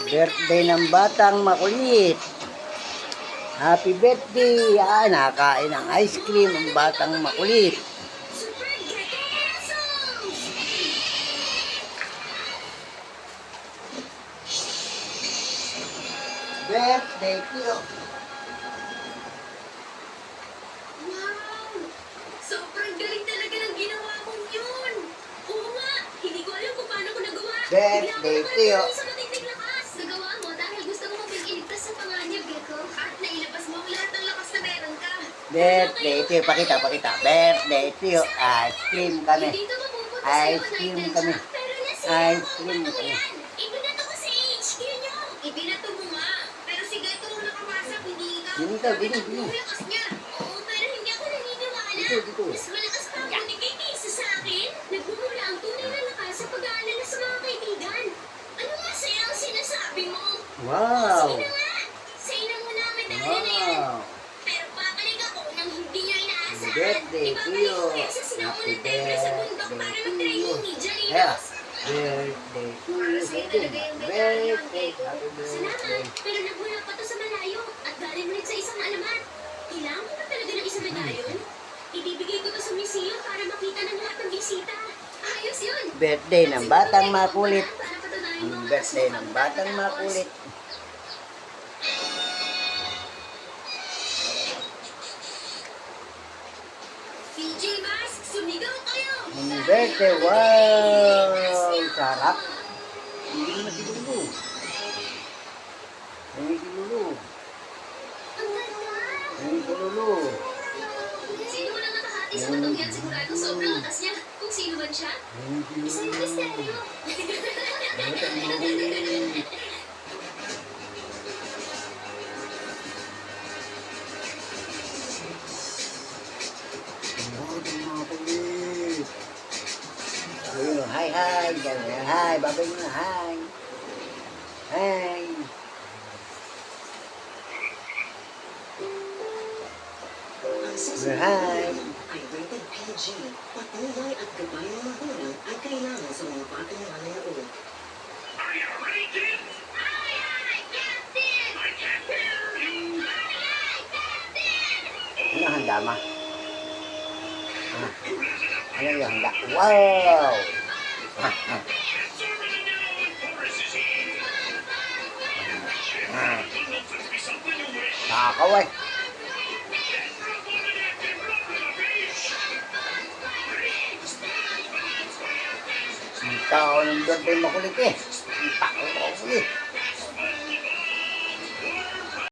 Birthday ng batang makulit. Happy birthday! Nakain ng ice cream ang batang makulit. Birthday Tio. Wow! Sobrang galing talaga ng ginawa mong yun. Oo nga, hindi ko alam kung paano ko nagawa. Birthday Tio. Sa matinding lakas. Nagawa mo dahil gusto mo mapag-iligtas sa panganib, Gecko. At nailabas mo ang lahat ng lakas na meron ka. Birthday Tio. Pakita. Birthday Tio. Ice cream kami. Hindi ka mapupunta sa Ice cream kami. pero nasiya Ice ako. cream Ano kami. yan? Ibinato ko sa HQ nyo. Ibinato mo nga. Pero si Gecko ang nakapasok, hindi ikaw. Dito. Ang lakas niya. Oo, pero hindi ako naniniwala. Dito. Mas malakas pa ako ni Kay kaysa sa akin. Nagmumula ang tunay na lakas sa pag-aalala sa mga kaibigan. Ano nga sa'yo ang sinasabi mo? Wow! Sige na nga. Say na muna ang medalya na yan. Wow! Pero babalik ako nang hindi niyo inaasahan. Birthday, Ibabalik Tio. ko kayo sa sinaunang templo sa bundok para mag-training ni Kaya, Jalinos. birthday to Para you. sa'yo talaga yung medalyon, Birthday. Gecko. Happy Salamat, birthday. pero nagmula pa to sa malayo at galing rin sa isang alamat. Kailangan ko ba talaga ng isang medalyon? Ibibigay ko to sa museum para makita ng lahat ng bisita. Ayos yun! Birthday ng batang makulit. Para patunayan mo Ang ang birthday lakas ng mo batang pagkatapos. makulit. PJ Masks, sumigaw kayo! Ang birthday, wow! Sarap. Hindi mo nasilulu. Hindi silulu. Ang ganda! Hindi silulu. Sino man ang nakahati sa batong yan? Sigurado sobrang lakas niya. Kung sino man siya, Hindi isang silulu. misteryo. Batang makulit. Ayun, hi. Ganyan, hi. Babay mo na, hi. Hi. Ang susunod Hi. na ay rated PG. Patnubay at gabay ng magulang ay kailangan sa mga batang manonood. Are you ready, kids? Aye, aye, Captain! I can't hear you. Aye, aye, Captain! Ano handa ma? Who is it up Ano yung handa? Wow! Yes, sir, and the yellow and chorus is here. Well, must be something to wish. Nakakaway. Yes, drop on an active rock on the beach. Ang tao ng birthday makulit eh.